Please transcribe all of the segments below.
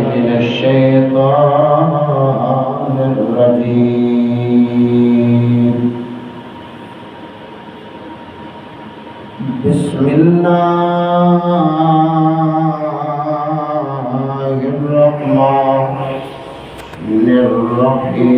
मिनश्शैतानिर्रजीम। बिस्मिल्लाहिर्रहमानिर्रहीम।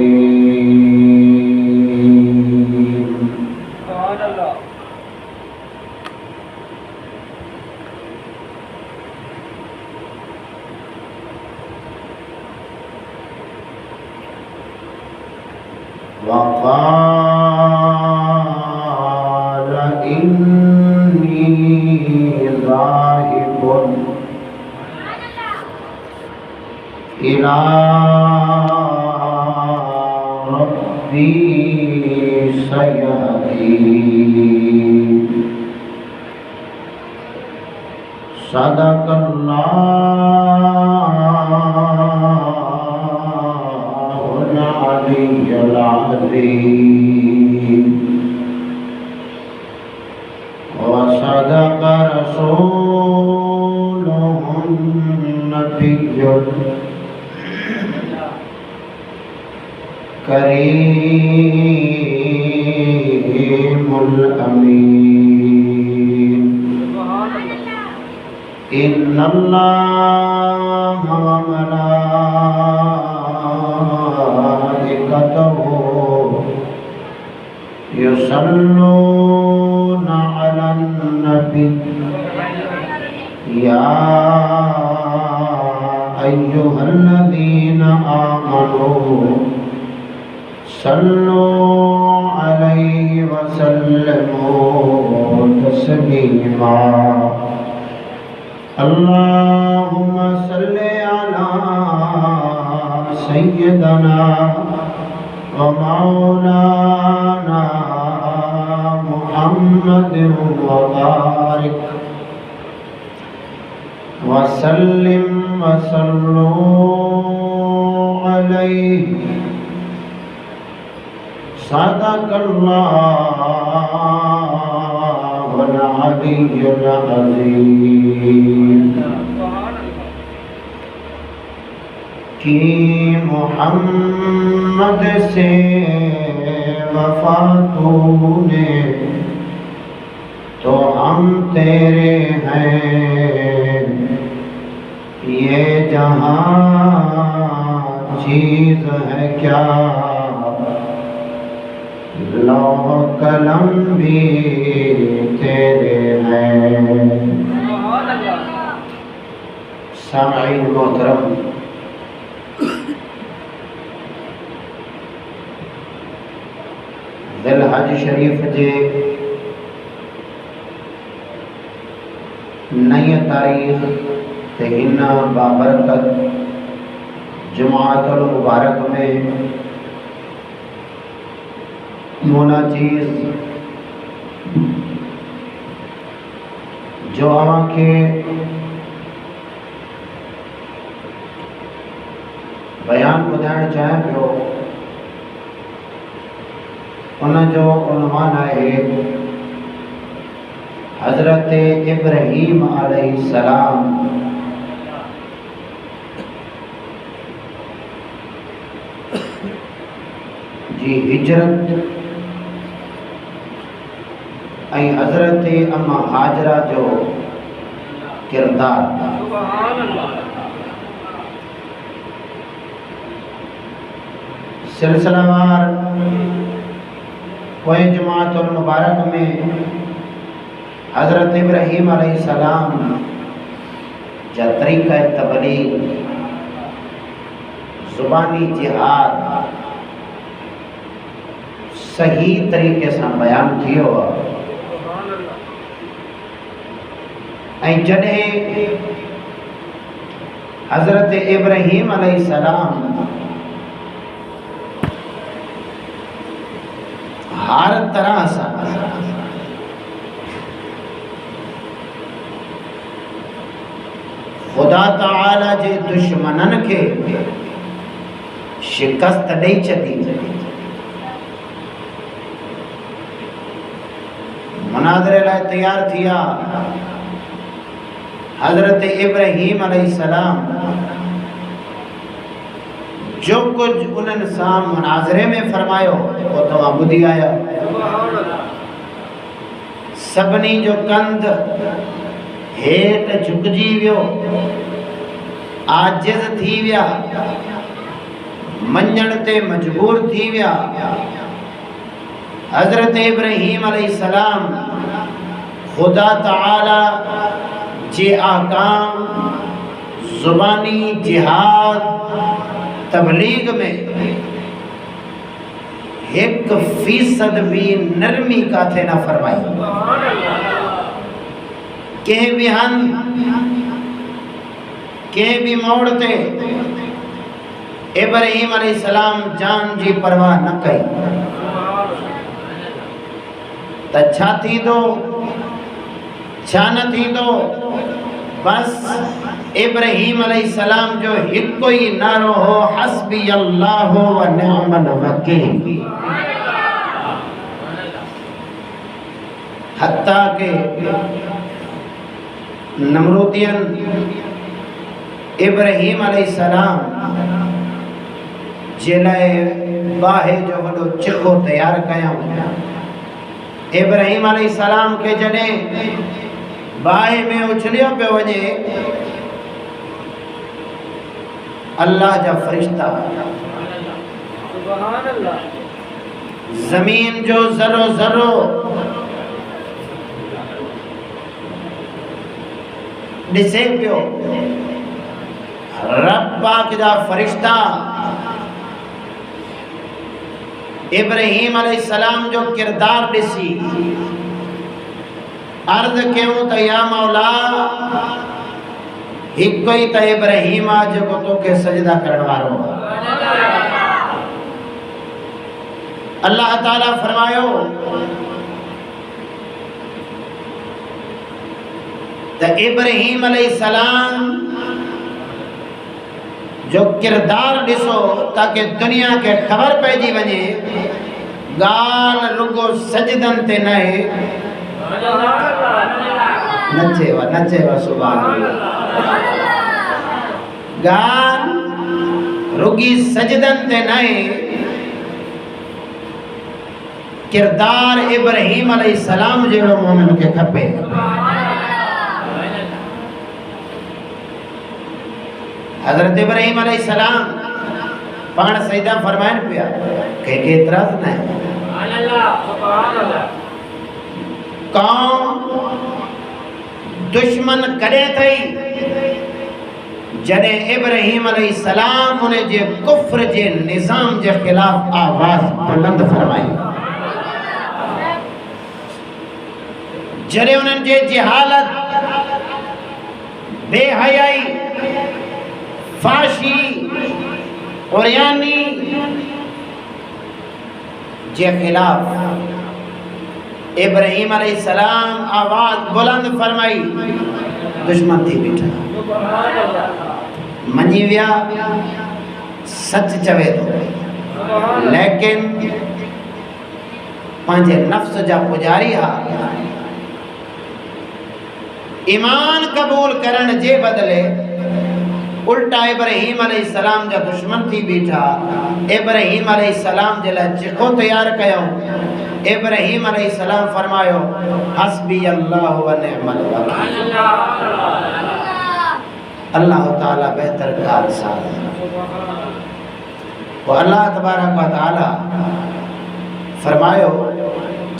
वक़ाल इन्नी ज़ाहिबुन इला रब्बी सयहदीन। सदक़ल्लाहुल अलिय्युल अज़ीम व सदक़ रसूलुहुन नबियुल करीमुल अमीन। इन्नल्लाहा व मलाइकतहु युसल्लूना अलन नबी या अय्युहल्लज़ीना आमनू सल्लू अलैहि व सल्लिमू तस्लीमा। अल्लाहुम्मा सल्लि अला सय्यिदना व मौलाना मुहम्मद व बारिक व सल्लिम व सल्लू अलैहि। सदक़ल्लाहुल अलिय्युल अज़ीम। कि मुहम्मद से वफ़ा तूने तो हम तेरे हैं, ये जहाँ चीज़ है क्या लौह कलम भी तेरे हैं। सामईन मोहतरम, ज़िलहज शरीफ जे नई तारीख़ ते हिन बाबरकत जुमाअतुल मुबारक में मोना चीज़ जो अवां खे बयान ॿुधाइण चाहियां पियो, उन जो उन्वान आहे हज़रत इब्राहीम अलैहिस्सलाम जी हिजरत ऐं हज़रत अम्मा हाजरा जो किरदार। सिलसिलावार पोएं जुमाअतुल मुबारक में हज़रत इब्राहीम अलैहिस्सलाम जा तरीक़ा तबलीग, ज़ुबानी जिहाद सही तरीक़े सां बयान थियो आहे। ऐं जॾहिं हज़रत इब्राहीम अलैहिस्सलाम हर तरह सां खुदा ताला जे दुश्मनन के शिकस्त ॾेई छॾी, मुनाज़रे लाइ तैयार थिया। हज़रत इब्राहीम अलैहिस्सलाम जो कुछ उन्हनि सां मुनाज़रे में फरमायो वो तव्हां ॿुधी आया। सभिनी जो कंध हेठि झुकिजी वियो, आजिज़ थी विया, मञण ते मजबूर थी विया। हज़रत इब्राहीम अलैहिस्सलाम खुदा ताला जे आकाम ज़ुबानी जिहाद तबलीग में 1% भी नरमी काथे न फरमाई। के भी हंध के भी मोड़ ते इब्राहीम अलैहिस्सलाम जान जी परवाह न कई। त छा थींदो छा न थींदो, बस इब्राहीम अलैहिस्सलाम जो हिकु ही नारो हो, हस्बी अल्लाह व निअमल वकील। हत्ता के नमरूदियन इब्राहीम अलैहिस्सलाम जे लाइ बाहि जो वॾो चिखो तैयार कयूं। इब्राहीम अलैहिस्सलाम के जॾहिं बाहि में उछलियो पियो वञे, अल्लाह जा फरिश्ता ज़मीन जो ज़रो ज़रो ॾिसे पियो। रब पाक जा फरिश्ता इब्राहीम अलैहिस्सलाम जो किरदार ॾिसी अर्ज़ कयूं त या मौला, हिकु ही त इब्राहीम आ जेको तोखे सजदा करण वारो। अल्लाह ताला फरमायो त इब्राहीम अलैहिस्सलाम जो किरदार ॾिसो ताकि दुनिया के ख़बर पइजी वञे, ॻाल्हि रुगो सजदनि ते न आहे। नचेवा सुभान अल्लाह। ॻाल्हि रुगी सजदनि ते न आहे, किरदार इब्राहीम अलैहिस्सलाम जहिड़ो मोमिन खे खपे। हज़रत इब्राहीम अलैहिस्सलाम पाण सजदा फरमाइन पिया, कंहिंखे एतिराज़ न आहे। कौम दुश्मन करे थई जॾहिं इब्राहीम अलैहिस्सलाम उन जे कुफ्र जे निज़ाम जे ख़िलाफ़ आवाज़ बुलंद फरमाई। जॾहिं उन्हनि जे जिहालत, बेहयाई, फाशी और यानी जे खिलाफ इब्राहीम अलैहिस्सलाम आवाज बुलंद फरमाई, दुश्मन थी बीठा। मनी विया, सच चवे तो, लेकिन पंहिंजे नफ्स जा पुजारी हा। ईमान कबूल करण जे बदले उल्टा इब्राहीम अलैहिस्सलाम जा दुश्मन थी बीठा। इब्राहीम अलैहिस्सलाम जे लाइ चिखो तैयार कयो। इब्राहीम अलैहिस्सलाम फरमायो, हस्बी अल्लाह व निअमल वकील। अल्लाह ताला बेहतर कारसाज है। वो अल्लाह तबारक व ताला फरमायो,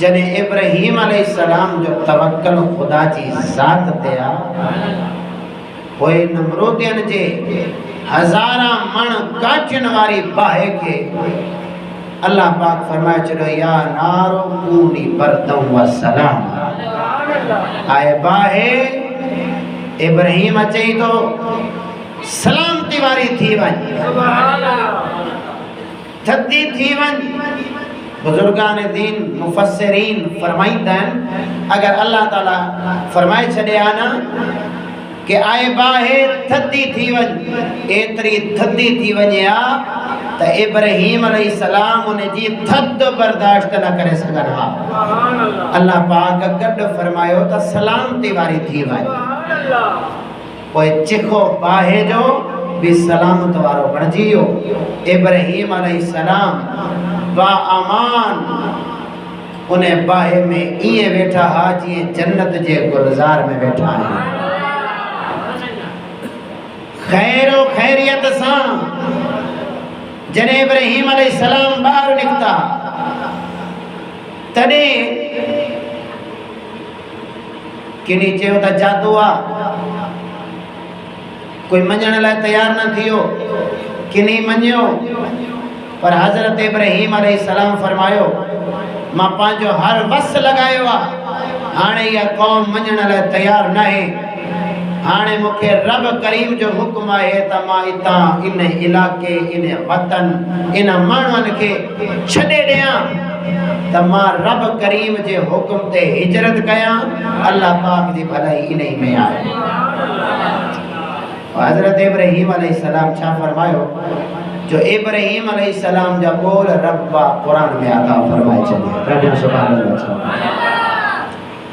जॾहिं इब्राहीम अलैहिस्सलाम जो तवक्कुल खुदा जी ज़ात ते आ, होए नमरूदियन जे हज़ारा मण काचन वारी बाहि के अल्लाह पाक फरमाए छॾियो, या नारो कूनी बरदम व सलाम। आए बाहि इब्राहीम चई तो सलामती वारी थी वञ, थदी थी वञ। बुजुर्गान दीन मुफस्सिरीन फरमाईंदा आहिनि, अगर अल्लाह ताला फरमाए छॾिया न कि आए बाहि थदी थी वञ, एतरी थदी थी वञे आ त इब्राहीम अलैहिस्सलाम उन जी थद बर्दाश्त न करे सघनि हा। अल्लाह पाक गॾु फरमायो त सलामती वारी थी वञ। पोइ चिखो बाहि जो भी सलामत वारो बणजियो। इब्राहीम अलैहिस्सलाम बा अमान उन्हें बाहे में इए बैठा हा जी जन्नत जे गुलजार में बैठा है। खैरो खैरियत सा जने इब्राहीम अलैहिस्सलाम बाहर निकता तने कि नीचे होता जादू आ कोई मञण लाइ तैयार न थियो कि नहीं मञियो। पर हज़रत इब्राहीम अलैहिस्सलाम फरमायो मां पंहिंजो हर वस लगायो आ हाणे इहा कौम मञण लाइ तैयार न है। हाणे मूंखे रब करीम जो हुक्म आहे त मां हितां इन इलाके इन वतन इन माण्हुनि खे छॾे ॾियां त मां रब करीम जे हुक्म ते हिजरत कयां। अल्लाह पाक जी भलाई इन ही में आहे। हज़रत इब्राहीम अलैहिस्सलाम छा फरमायो जो इब्राहीम अलैहिस्सलाम जा बोल रब कुरान में अता फरमाए छॾिया। सुभान अल्लाह।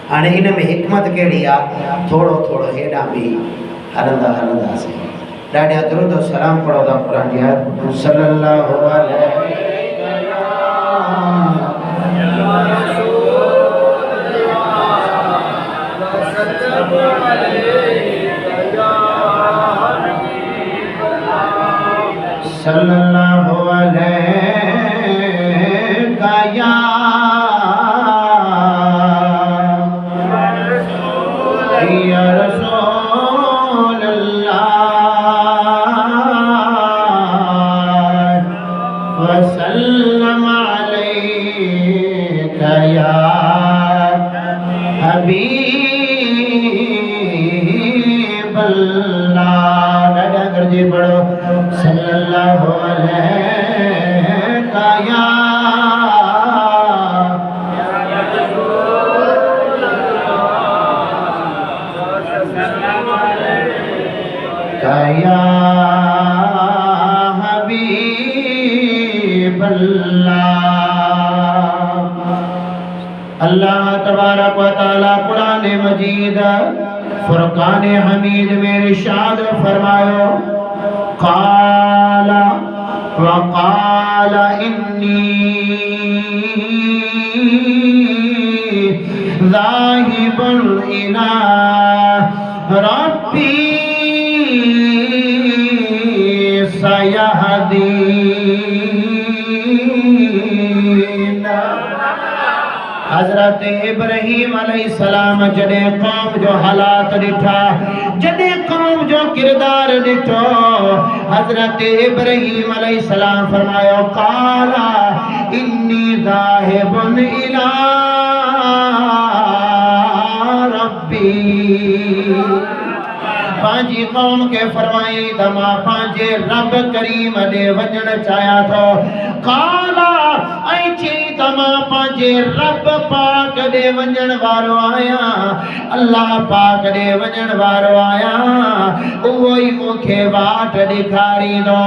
हाणे इन में हिकमत कहिड़ी आहे थोरो थोरो हेॾा बि हलंदा हलंदासीं। ॾाढा दुरूद सलाम पढ़ो था कुरान जी आयत सल्लल्लाहु अलैहि सल्लल्लाहु अलैहि या रसूल अल्लाह वसल्लम अलैका या हबीब अल्लाह। दादा करजे पढ़ो सल्लल्लाहु अलैका या या हबीब अल्लाह। अल्लाह तबारक व तआला कुरान मजीद फुरकान हमीद में इरशाद फरमायो क़ाला व क़ाला इन्नी ज़ाहिबुन इला रब्बी सयहदीन। हज़रत इब्राहीम अलैहिस्सलाम जॾहिं कौम जो हालात ॾिठा जॾहिं कौम जो किरदार ॾिठो हज़रत इब्राहीम अलैहिस्सलाम फरमायो क़ाला इन्नी ज़ाहिबुन इला रब्बी। पांजी कौम के फरमाई त मां पंहिंजे रब करीम ॾे वञण चाहियां थो। काला ऐं चई त मां पंहिंजे रब पाक ॾे वञण वारो आहियां। अल्लाह पाक ॾे वञण वारो आहियां। उहो ई मूंखे वाट ॾेखारींदो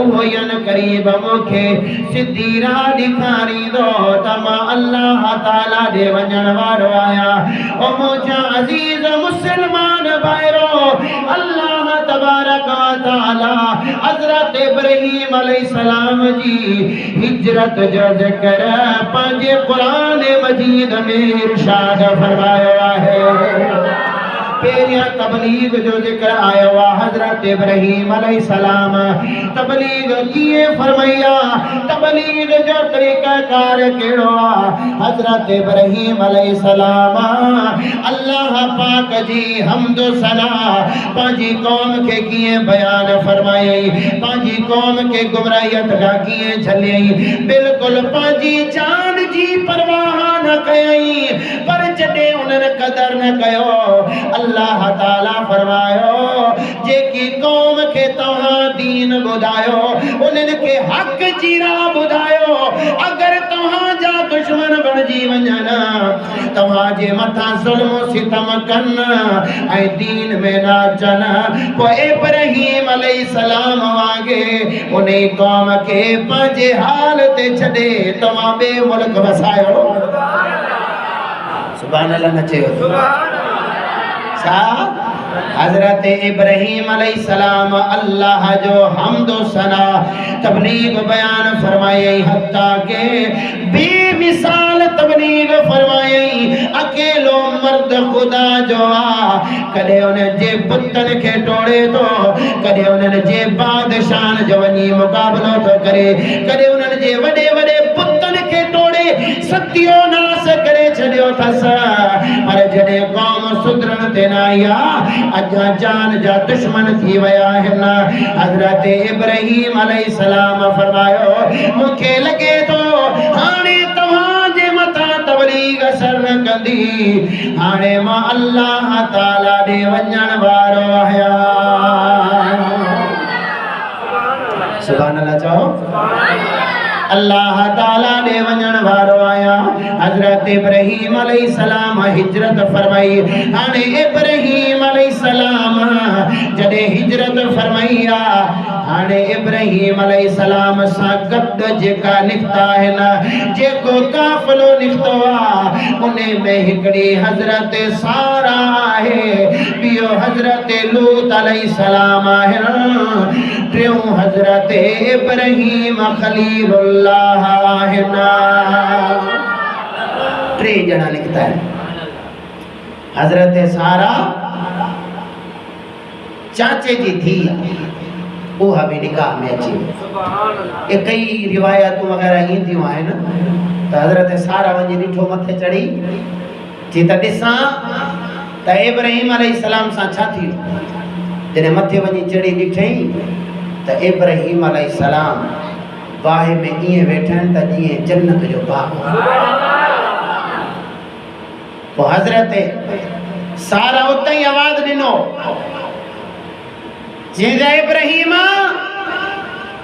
उहो ई अन क़रीब मूंखे सिधी राह ॾेखारींदो त मां अल्लाह ताला ॾे वञण वारो आहियां। ओ मुंहिंजा अज़ीज़ मुस्लमान भाइरो अल्लाह तबारक व तआला हज़रत इब्राहीम अलैहिस्सलाम जी हिजरत जो ज़िक्र पंहिंजे कुरान मजीद में इरशाद फरमायो आहे। पहिरियां तबलीग जो ज़िक्र आयो आहे हज़रत इब्राहीम अलैहिस्सलाम तबलीग कीअं फरमाई आहे तबलीग जो तरीक़ाकार कहिड़ो आहे। हज़रत इब्राहीम अलैहिस्सलाम अल्लाह पाक जी हम्द सना पंहिंजी कौम खे कीअं बयान फरमाई पंहिंजी कौम खे गुमराहियत खां कीअं झलियई बिल्कुलु पंहिंजी जान जी परवाह न कयई। पर जॾहिं उन्हनि क़दर न कयो अल्लाह ताला फरमायो जेकी कौम खे तव्हां दीन ॿुधायो उन्हनि खे हक़ जी राह ॿुधायो अगरि तव्हांजा दुश्मन बणिजी वञनि तव्हांजे मथां ज़ुल्म सितम कनि ऐं दीन में न अचनि पोइ इब्राहीम अलैहिस्सलाम वांगुरु उन कौम खे पंहिंजे हाल ते छॾे तव्हां ॿिए मुल्क वसायो। सुभान अल्लाह न चयो छा हजरत इब्राहीम अलैहिस्सलाम अल्लाह जो हम्दो सना तबलीग बयान फरमाई हत्ता के बेमिसाल तबलीग फरमाई अकेलो मर्द खुदा जो आ कदे उन्हें जे पुतन के टोड़े तो कदे उन्हें जे बादशाह जो वनी मुकाबलो तो करे कदे उन्हें जे वडे वडे पुतन के टोड़े सत्योनाश करे छड़ियो थस पर जडे कौम सुधरण ते ना आया अजा जान जा दुश्मन थी वया है ना हजरत इब्राहीम अलैहिस्सलाम फरमायो मुखे लगे तो हाने तवाजे मथा तबलीग असर न कंदी हाने मां अल्लाह ताला दे वञण वारो आया सुभान अल्लाह चओ अल्लाह ताला ने वञण वारो आया हजरत इब्राहीम अलैहिस्सलाम हिजरत फरमाई हाने इब्राहीम अलैहिस्सलाम जडे हिजरत फरमाईया हाने इब्राहीम अलैहिस्सलाम सा गद जेका निकता है ना जेको काफलो निकतो आ उने में हिकड़ी हजरत सारा है बियो हजरत लूत अलैहिस्सलाम है ट्रियो हजरत इब्राहीम खलीलुल्लाह है ना ट्रे जना लिखता है हजरत सारा चाचे जी थी वो भी निकाह में अची ये कई रिवायतूं वगैरह ईंदियूं आहिनि त हजरत सारा वञी ॾिठो मथे चढ़ी चई त ॾिसां त इब्राहीम अलैहिस्सलाम सां छा थी जॾहिं मथे वञी चढ़ी ॾिठई त इब्राहीम अलैहिस्सलाम बाहि में ईअं वेठा आहिनि त जीअं जन्नत जो बाग पोइ हजरत सारा उते ई आवाज़ ॾिनो जेदा इब्राहीम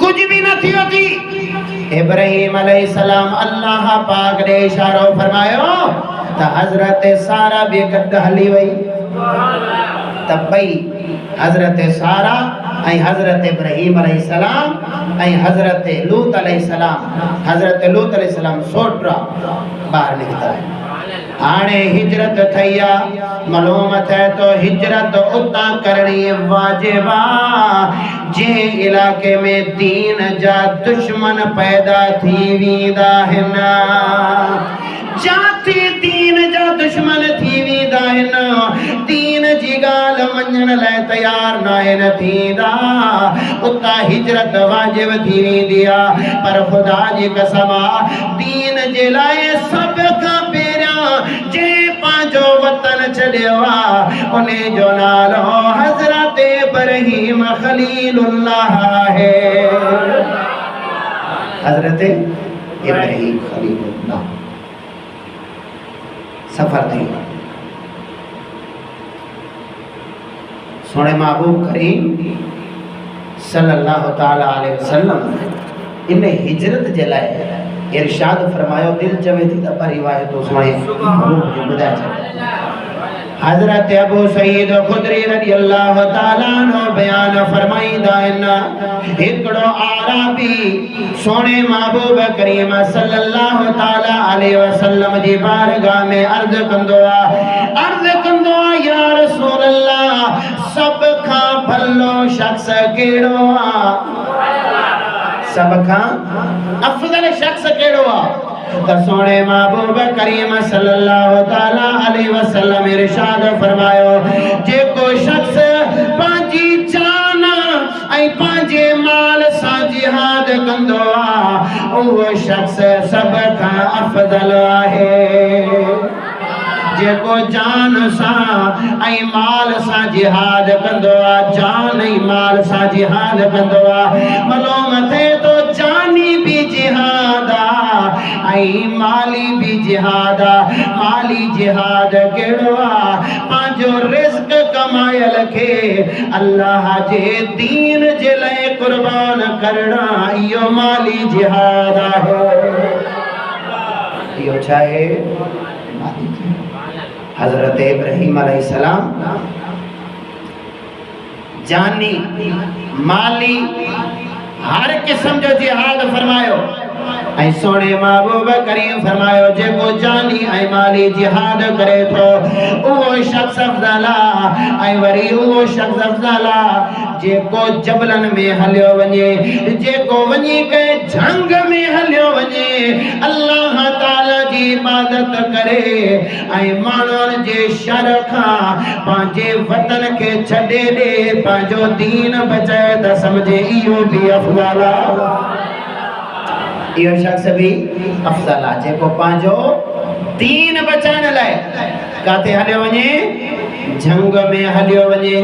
कुछ भी न थियो थी इब्राहीम अलैहिस्सलाम अल्लाह पाक ने इशारो फरमायो त हजरत सारा भी गद हली वई तब भई हजरत सारा ऐं हजरत इब्राहीम अलैहिस्सलाम ऐं हजरत लूत अलैहिस्सलाम सोटरा बाहर निकता है हाणे हिजरत थैया मालूम थे तो हिजरत उता करनी वाजिबा जे इलाके में दीन जा दुश्मन पैदा थी वींदा हिन जाते दीन जा दुश्मन थी वींदा हिन दीन जी गाल मञण लाइ तैयार नाहिन थींदा उता हिजरत वाजिब थी वींदी आहे पर ख़ुदा जी कसम दीन जे लाइ सभ खां जे पांजो वतन छड़ियो आ उन्हे जो नालो हजरत इब्राहीम खलीलुल्लाह है हजरत इब्राहीम खलीलुल्लाह सफर थी सोने महबूब करीम सल्लल्लाहु ताला अलैहि वसल्लम इन हिजरत जे लाइ इरशाद फरमायो दिल चवे थी त पर रिवायत सुणे बुधाए छॾ हजरत अबू सईद खुदरी रज़ी अल्लाह ताला अन्हु बयान फरमाईंदा आहिनि हिकिड़ो आराबी सोने महबूब करीम सल्लल्लाहु ताला अलैहि वसल्लम जी बारगाह में अर्ज़ कंदो आ या रसूल अल्लाह सब खां भलो शख्स केड़ो आ सब खां अफजल शख्स केड़ो आ त सोने महबूब करीम सल्लल्लाहु ताला अलैहि वसल्लम इरशाद फरमायो जेको शख्स पांजी जान ऐं पांजे माल सां जिहाद कंदो आ उहो शख्स सब खां अफजल आहे जेको जान सां ऐं माल सां जिहाद कंदो आ जान ऐं माल सां जिहाद कंदो आ मालूम थे तो जानी भी जिहाद आ ऐं माली भी जिहाद आ माली जिहाद केड़ो आ पांजो रिज़्क कमायल के अल्लाह जे दीन जे लाइ कुर्बान करना इहो माली जिहाद आहे इहो छा आहे हजरत इब्राहीम अलैहिस्सलाम जानी माली हर किस्म जो जिहाद फरमायो ऐं सोने महबूब करीम फरमायो जेको जानी ऐं माली जिहाद करे थो उहो शख्स अफ़ज़ल आहे ऐं वरी उहो शख्स अफ़ज़ल आहे जेको जबलन में हलियो वञे जेको वञी कंहिं जंग में हलियो वञे अल्लाह ताला जी इबादत करे ऐं माण्हुनि जे शर खां पंहिंजे वतन खे छॾे ॾे पंहिंजो दीन बचाए त समझे इहो बि अफ़ज़ल आहे इहो शख्स भी अफ़ज़ल आहे जेको पंहिंजो दीन बचाइण लाइ काथे हलियो वञे जंग में हलियो वञे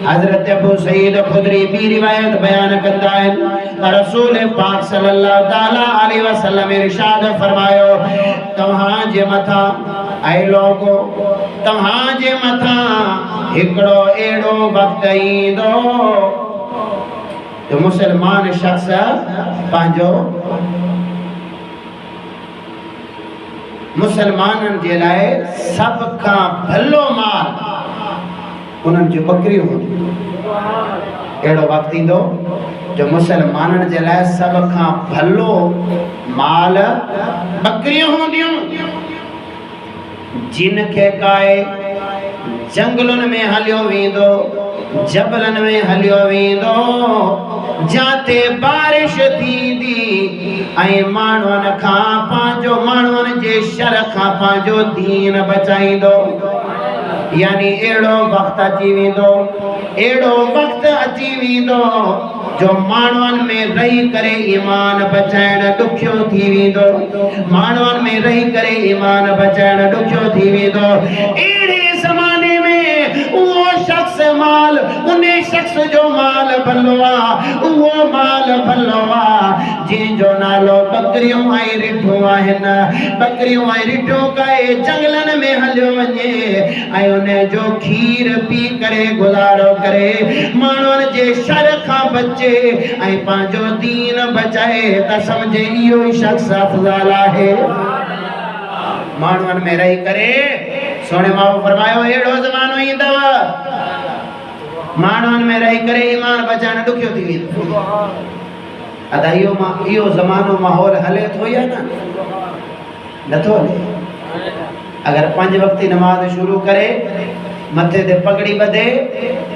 हज़रत अबू सईद खुदरी बि रिवायत बयान कंदा आहिनि रसूल पाक सल्लल्लाहु ताला अलैहि वसल्लम इरशाद फरमायो तव्हां जे मथां ऐं लोगो तव्हां जे मथां हिकिड़ो अहिड़ो वक़्तु ईंदो तो मुसलमान शख्स पंहिंजो मुसलमाननि जे लाइ सब खां भलो माल उन्हनि जूं बकरियूं हूंदियूं अहिड़ो वक़्तु ईंदो जो मुसलमाननि जे लाइ सब खां भलो माल बकरियूं हूंदियूं जिन खे काए जंगलुनि में हलियो वेंदो जबलनि में हलियो वेंदो जाते बारिश थींदी ऐं माण्हुनि खां पंहिंजो माण्हुनि जे शर खां पंहिंजो दीन बचाईंदो यानी अहिड़ो वक़्तु अची वेंदो अहिड़ो वक़्तु अची वेंदो जो माण्हुनि में रही करे ईमान बचाइण ॾुखियो थी वेंदो माण्हुनि में रही करे ईमान बचाइण ॾुखियो थी वेंदो अहिड़े ज़माने में उहो शख्स माल उन शख्स जो माल भलो आहे उहो माल भलो आहे जंहिंजो नालो बकरियूं ऐं रिठूं आहिनि बकरियूं ऐं रिठूं काए जंगलनि में हलियो वञे ऐं उन जो खीर पी करे गुज़ारो करे माण्हुनि जे शर खां बचे ऐं पंहिंजो दीन बचाए त समझे इहो ई शख्स अफ़ज़ल आहे माण्हुनि में रही करे सोने मां फरमायो अहिड़ो ज़मानो ईंदव माण्हुनि में रही करे ईमान बचाइण ॾुखियो थी वेंदो अदा इहो ज़मानो माहौल हले थो या न नथो हले अगर 5 वक़्ती नमाज शुरू करे मथे ते पगड़ी बधे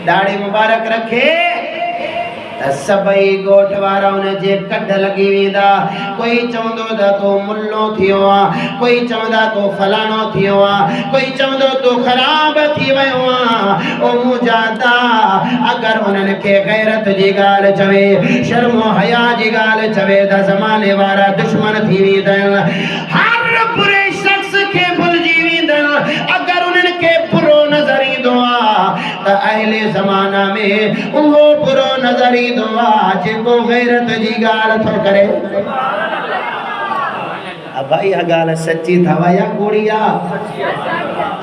दाढ़ी मुबारक रखे सबई गोठ वारा उन जे कढ लगी वेंदा कोई चवंदो त तो मुल्लो थियो आ कोई चवंदा तो फलाणो थियो आ कोई चवंदो तो खराब थी वयो आ ओ मुजादा अगर उन्हनि खे गैरत जी ॻाल्हि चवे शर्मो हया जी ॻाल्हि चवे त ज़माने वारा दुश्मन थी वेंदा हर बुरे शख्स खे भुलिजी वेंदा अगर उन्हनि खे बुरो नज़र ईंदो आ त अहले ज़माना में उहो बुरो नज़र ईंदो आ जेको गैरत जी ॻाल्हि थो करे भाई आ ॻाल्हि सची अथव या कूड़ी आ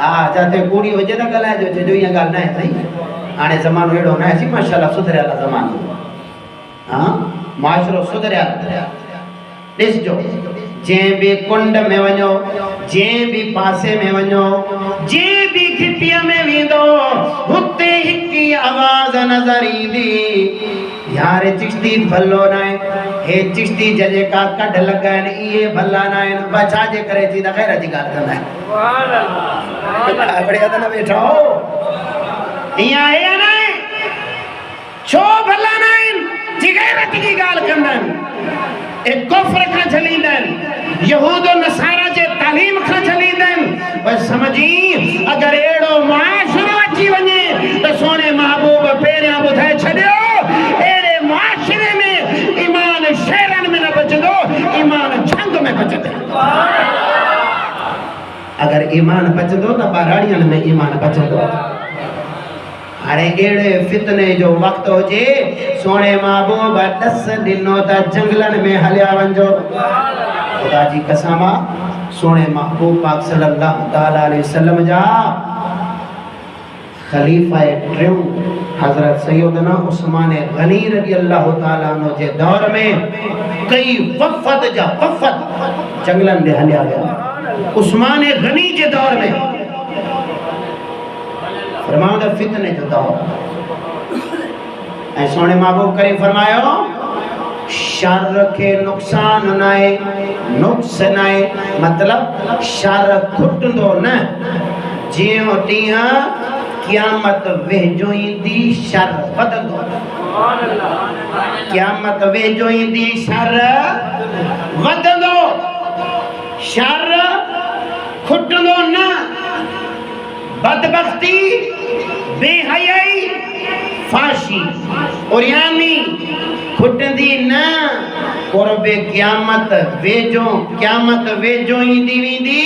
हा जिते कूड़ी हुजे त ॻाल्हाइजो जो इहा ॻाल्हि न आहे साईं हाणे ज़मानो अहिड़ो न आहे सी माशाल्लाह सुधरियल आहे ज़मानो हा माशरो सुधरियल ॾिसजो जंहिं बि कुंड में वञो जंहिं बि पासे में वञो जंहिं बि घिटीअ में वेंदो हुते हिकु आवाज़ नज़र ईंदी यार चिश्ती भलो न आहे हे चिश्ती जेका कढ लॻा आहिनि इहे भला न आहिनि छा जे करे थी त ख़ैर जी ॻाल्हि कंदा आहिनि बढ़िया त न वेठो ईअं आहे या न छो भला न आहिनि जी ग़ैरत जी ॻाल्हि कंदा आहिनि कुफ्र खां झलींदा आहिनि यहूद नसारा जे तालीम खां झलींदा आहिनि बस समझी अगर अहिड़ो मुआशरो अची वञे त सोने महबूब पहिरियां ॿुधाए छॾियो अहिड़े मुआशरे में ईमान शहरनि में न बचंदो ईमान झंग में बचंदो अगर ईमान बचंदो त ॿाराड़ियुनि में ईमान बचंदो हाणे अहिड़े फितने जो वक़्तु हुजे सोने महबूब ॾस ॾिनो त जंगलनि में हलिया वञो ख़ुदा जी कसम सोने महबूब पाक सल्लल्लाहु ताला अलैहि वसल्लम जा खलीफा टियों हज़रत सैयदना उस्मान गनी रज़ी अल्लाह ताला अन्हु जे दौर में कई वफ़द जंगलनि में हलिया विया उस्मान गनी जे दौर में फरमाया फितने जो दौर ऐं सोने महबूब करे फरमायो शर के नुकसान नाए, नुक्स नाए, मतलब शर खुटंदो न। जियो ॾींहुं क़यामत वेझो ईंदी शर वधंदो। क़यामत वेझो ईंदी शर वधंदो, शर खुटंदो न। बदबख्ती, बेहयाई, फाशी, उरियानी खुटंदी न। कुर्बे क़यामत वेझो, क़यामत वेझो ईंदी वेंदी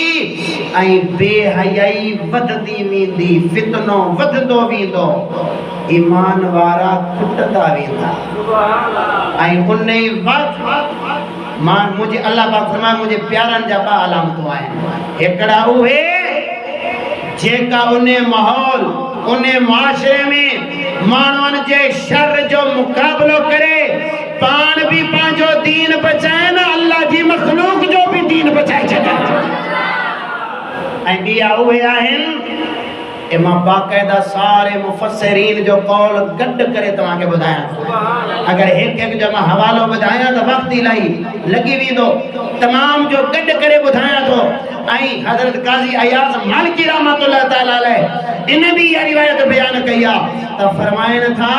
ऐं बेहयाई वधंदी वेंदी, फितनो वधंदो वेंदो, ईमान वारा खुटंदा वेंदा। ऐं उन वक़्त मां मुझे अल्लाह पाक फरमाए मुझे प्यारनि जा ॿ अलामतूं आहिनि। हिकिड़ा उहे जेका उन माहौल, उन मुआशरे में माण्हुनि जे शर जो मुक़ाबिलो करे पाण भी पंहिंजो दीन बचाए न, अल्लाह जी मखलूक जो भी दीन बचाए छॾे। ऐं ॿिया उहे आहिनि, मां बाक़ाइदा सारे मुफ़स्सिरीन जो कौल गॾु करे तव्हांखे ॿुधायां थो। अगर हिकु हिकु जो मां हवालो ॿुधायां त वक़्तु इलाही लॻी वेंदो, तमाम जो गॾु करे ॿुधायां थो। ऐं हज़रत काज़ी अयाज़ मालिकी रहमतुल्लाह तआला अलैह इन भी इहा रिवायत बयान कई आहे त फरमाइनि था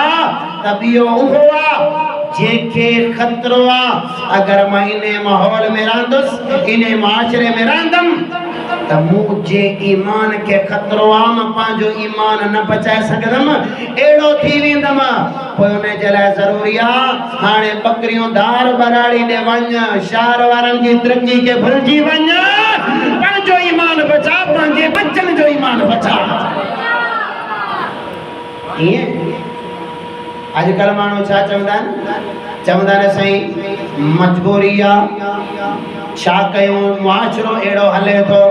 त ॿियो उहो आहे जेके ख़तरो आहे। अगर मां इन माहौल में रहंदुसि, इन मुआशरे में रहंदमि त मुझे ईमान के खतरो आहे, मां पंहिंजो ईमान न बचाए सघंदमि, अहिड़ो थी वेंदमि। पोइ उन जे लाइ ज़रूरी आहे हाणे बकरियूं धार बराड़ी ॾे वञ, शहर वारनि जी तरक़ी खे भुलिजी वञ, पंहिंजो ईमान बचा, पंहिंजे बच्चनि जो ईमान बचा। ईअं अॼुकल्ह माण्हू छा चवंदा आहिनि, चवंदा आहिनि साईं मजबूरी आहे, छा कयूं, मुआशरो अहिड़ो हले थो।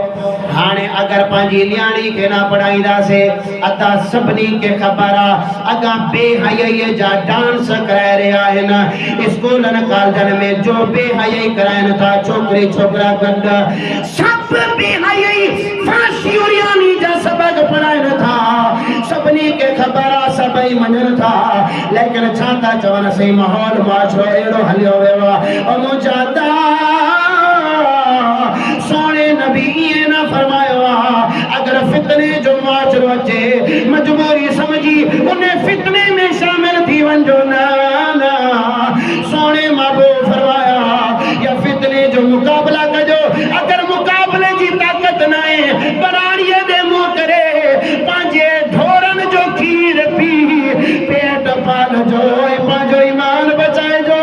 हाणे अगर पंहिंजी न्याणी खे न पढ़ाईंदासीं, अता सभिनी खे ख़बर आहे अॻां बेहयाईअ जा डांस कराए रहिया आहिनि स्कूलनि कॉलेजनि में, जो बेहयाई कराइनि था छोकिरी छोकिरा गॾु, सभु बेहयाई फाशी उरियानी जा सबक़ पढ़ाइनि था, सभिनी खे ख़बर आहे, सभई मञनि था। लेकिन छा था चवनि सही माहौल मुआशरो अहिड़ो हलियो वियो आहे। और मुजादा सोने नबी ये ना फरमायो अगर फितने जो मुआशरो अचे मजबूरी समझी उन्हें फितने में शामिल थी वञो न। सोने महबूब फरमाया या फितने जो मुकाबला कजो, अगर मुकाबले जी ताकत न आहे बराड़ीअ दे मुंह करे पंहिंजे ढोरनि जो खीर पी पेट पालजो, पंहिंजो ईमान बचाइजो।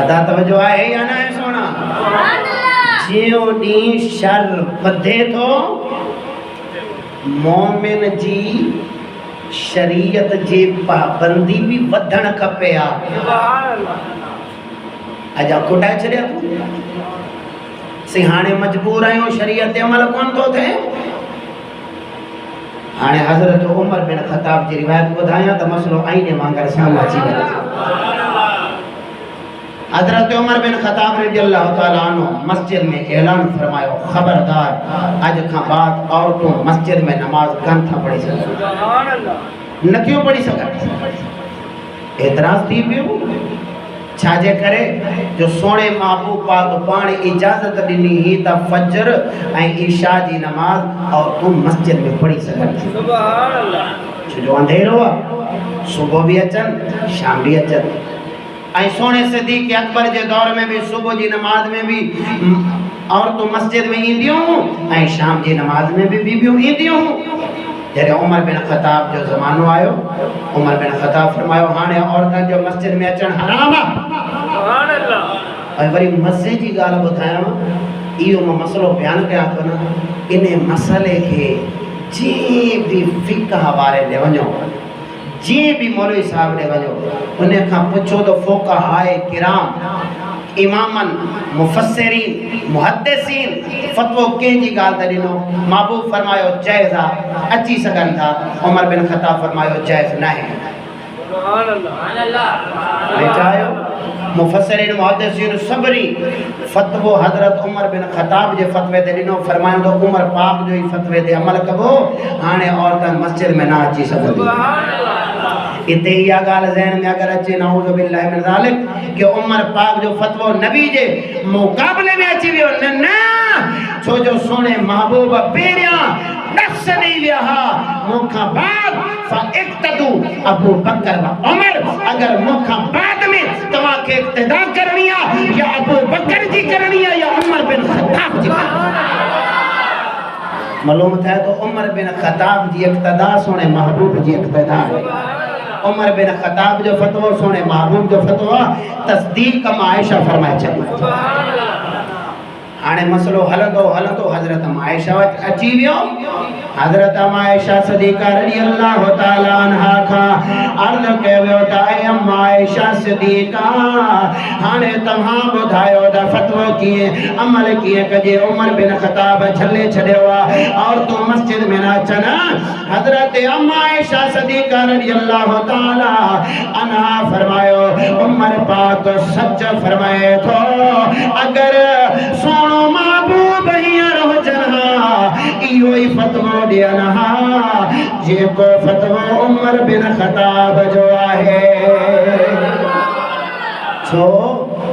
अदा तवज्जो आहे या न आहे सोना? जियो ॾींहुं शर वधे थो, मोमिन जी शरीयत जी पाबंदी भी वधण खपे। अजा कुटाए छॾिया सी, हाणे मजबूर आहियूं, शरीयत ते अमल कोन थो थिए। हाणे हज़रत उमर बिन ख़त्ताब जी रिवायत ॿुधायां त मसलो आईने वांगुरु साम्हूं अची वञे। हज़रत उमर बिन ख़त्ताब रज़ियल्लाहु ताला अन्हु मस्जिद में ऐलान फरमायो, खबरदार अज खां बाद औरतूं मस्जिद में नमाज कोन था पढ़ी सघनि, नथियूं पढ़ी सघनि। एतराज़ थी पियो, छाजे करे जो सोने महबूब पाक पाण इजाज़त ॾिनी ही त फजर ऐं ईशा जी नमाज और तूं मस्जिद में पढ़ी सघनि। छो जो अंधेरो आहे, सुबुह भी अचनि शाम भी अचनि। ऐं सोने सिद्दीक़ अकबर जे दौर में भी सुबुह जी नमाज में भी औरतूं मस्जिद में ईंदियूं ऐं शाम जी नमाज में भी बीबियूं ईंदियूं। जॾहिं उमर बिन ख़त्ताब जो ज़मानो आयो, उमर बिन ख़त्ताब फरमायो हाणे औरतुनि जो मस्जिद में अचणु हराम आहे। ऐं वरी मज़े जी ॻाल्हि ॿुधायांव, इहो मां मसलो बयानु कयां थो न, इन मसइले खे जीअं बि फ़िक़ह वारे ॾे वञो, जीअं बि मौलवी साहब ॾे वञो, उन खां पुछो त फ़ुक़हाए किराम, इमामनि, मुफ़स्सिरीन, मुहद्दिसीन फ़तवो कंहिंजी ॻाल्हि त ॾिनो? महबूब फरमायो जाइज़ आहे, अची सघनि था। उमर बिन ख़त्ताब फरमायो जाइज़ न आहे। सुभान अल्लाह। मुफस्सिरीन मुहद्दिसीन सबरी फतवो हजरत उमर बिन खताब जे फतवे ते ॾिनो फरमायो तो उमर पाक जो ही फतवे ते अमल कबो हाणे औरत मस्जिद में ना अची सघंदी। सुभान अल्लाह। इते इहा ॻाल्हि ज़हन में अगर अचे नऊज़ बिल्लाहि मिन ज़ालिक कि उमर पाक जो फतवो नबी जे मुक़ाबले में अची वियो न न छो जो सोने महबूब पहिरियां दस नहीं विया मुखा बाद फइक्तदू अबू बकर व उमर अगर मुखा बाद में तवा के इक्तिदा करनी है या अबू बकर जी करनी है या उमर बिन खत्ताब जी मालूम था तो उमर बिन खत्ताब जी इक्तिदा सोने महबूब जी इक्तिदा उमर बिन खत्ताब जो फतवा सोने महबूब जो फतवा तस्दीक कम आयशा फरमाए छॾी। हाणे मसलो हलंदो हलंदो हज़रत आयशा अची वियो। हज़रत आयशा सदीका रज़ी अल्लाह ताला अन्हा का अर्ज़ कयो वियो त ऐ अम्मा आयशा सदीका हाणे तव्हां ॿुधायो त फतवो कीअं अमल कीअं कजे उमर बिन खत्ताब छले छॾियो आहे और तूं मस्जिद में न अचनि। हज़रत अम्मा आयशा सदीका रज़ी अल्लाह ताला अन्हा फरमायो उमर पाक सच फरमाए थो अगर सोनो महबूब हींअर हुजनि इहो ई फतवो ॾियनि जेको फतवो उमर बिन खत्ताब जो आहे। छो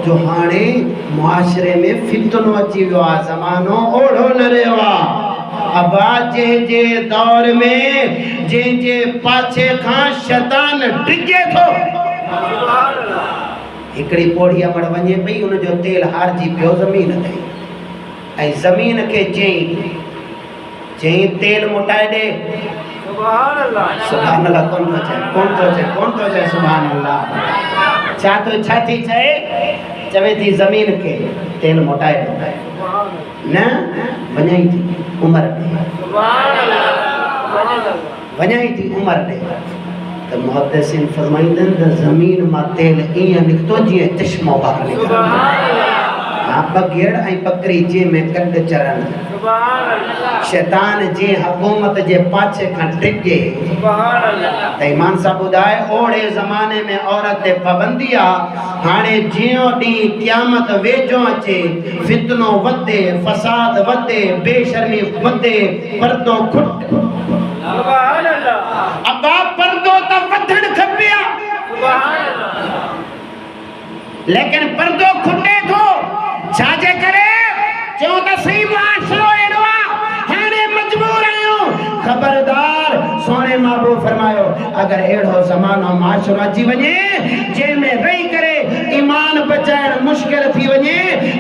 जो हाणे मुआशरे में फितनो अची वियो आहे ज़मानो ओढ़ो न रहियो आहे। अबा जे दौर में जे पाछे खां शैतान डिगे थो हिकड़ी पोड़ी अमड़ वञे पई उन जो तेल हारजी पियो ज़मीन ते ऐं ज़मीन खे चई तेल मोटाए ॾे। सुभान अल्लाह सुभान अल्लाह कौन तो चए सुभान अल्लाह छा थी चवे थी ज़मीन के तेल मोटाए ॾे न वञई थी उमर ॾे वञई थी उमर ॾे त मुहद्दिसीन फरमाईंदन त ज़मीन मां तेल ईअं निकितो जीअं चश्मो ॿाहिरि निकितो। बगेड़ ऐं बकरी जे में गॾु चरनि शैतान जे हुकूमत जे पाछे खां टिके त ईमान सां ॿुधाए ओड़े ज़माने में औरत ते पाबंदी आहे। हाणे जियो ॾींहुं क़यामत वेझो अचे फितनो वधे फसाद वधे बेशर्मी वधे पर्दो खुट अबा पर्दो त वधण खपे लेकिन पर्दो खुटे थो छाजे करे चो त सही मुआशरो एड़ो हाणे मजबूर आहियूं। खबरदार सोने महबूब फरमायो अगर एड़ो ज़मानो मुआशरो अची वञे जंहिंमें रही करे ईमान बचाइण मुश्किल थी वञे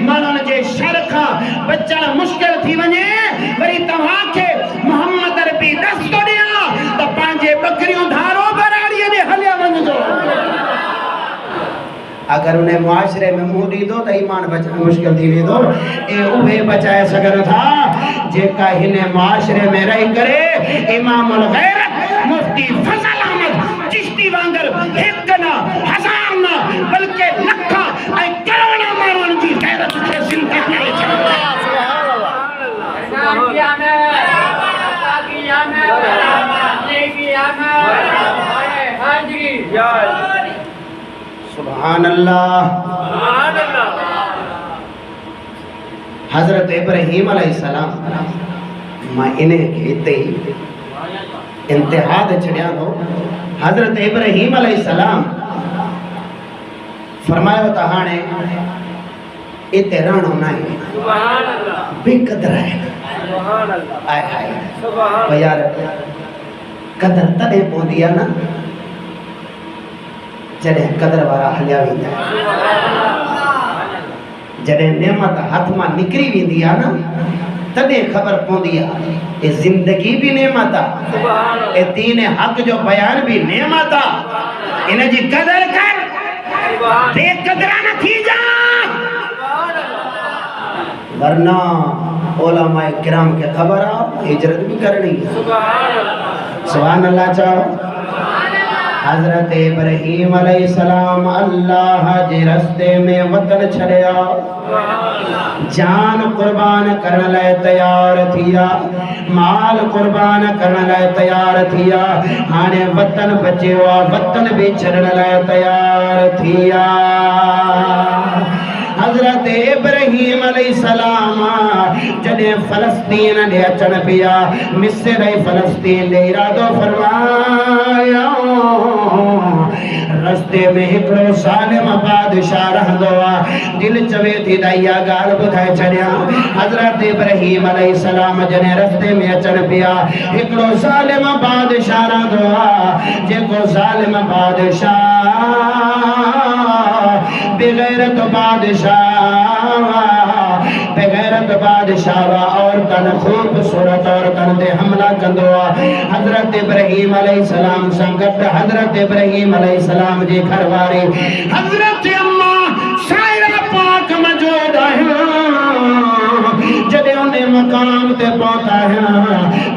माण्हुनि जे शर खां बचण मुश्किल थी वञे वरी तव्हांखे मोहम्मद अरबी दस थो ॾियां त पंहिंजे बकरियूं धारो बराड़ीअ ॾे हलिया वञिजो। अगर उन्हें मुआशरे में मुंह ॾींदो त ईमान बचाइण मुश्किल थी वेंदो। ए उहे बचाए सघनि था जेका हिन मुआशरे में रही करे इमामुल गैरत मुफ्ती फज़ल अहमद चिश्ती वांगर हिक न हज़ार न बल्कि लखा ऐं करोड़ा माण्हुनि जी गैरत खे ज़िंदा करे छॾियो। सुभान अल्लाह। हजरत इब्राहीम अलैहिस्सलाम मां इन्हें के हिते ही इंतहा ते छॾियां थो। हजरत इब्राहीम अलैहिस्सलाम फरमायो त हाणे इते रहणो न आहे बेक़दर आहे आए हाय यार कदर तॾहिं पवंदी आहे न जॾहिं कदर वारा हलिया वेंदा जॾहिं नेमत हथ मां निकिरी वेंदी आहे न तॾहिं ख़बर पवंदी आहे ये ज़िंदगी भी नेमत आहे, ये दीन हक़ जो बयान भी नेमत आहे। इन जी कदर कर बेक़दरा न थी जा वरना उलमाए किराम के खबर आहे हिजरत भी करनी है। सुभान अल्लाह चओ। हजरत इब्राहीम अलैहिस्सलाम अल्लाह जे रस्ते में वतन छड़िया, जान कुर्बान करने लाइ तैयार थिया, माल कुर्बान करने लाइ तैयार थिया। हाणे वतन बचियो आ, वतन भी छड़ण लाइ तैयार थिया। हजरत इब्राहीम अलैहिस्सलाम जॾहिं फ़लस्तीन ॾे अचण पिया, मिस्र ऐं फ़लस्तीन ॾे इरादो फरमाया। रस्ते में हिकिड़ो ज़ालिम बादशाह रहंदो आहे, दिलि चवे थी त इहा ॻाल्हि ॿुधाए छॾियां। हज़रत इब्राहीम अलैहिस्सलाम जॾहिं रस्ते में अचण पिया, हिकिड़ो ज़ालिम बादशाह रहंदो आहे, जेको ज़ालिम बादशाह बेगैरत बादशाह औरतन खूबसूरत औरतन ते हमला कंदो आहे। हज़रत इब्राहीम अलैहिस्सलाम सां गॾु हज़रत इब्राहीम अलैहिस्सलाम जी घरवारी हज़रत अम्मा साहिरा पाक मौजूद आहिनि। जॾहिं उन मक़ाम ते पहुता आहिनि,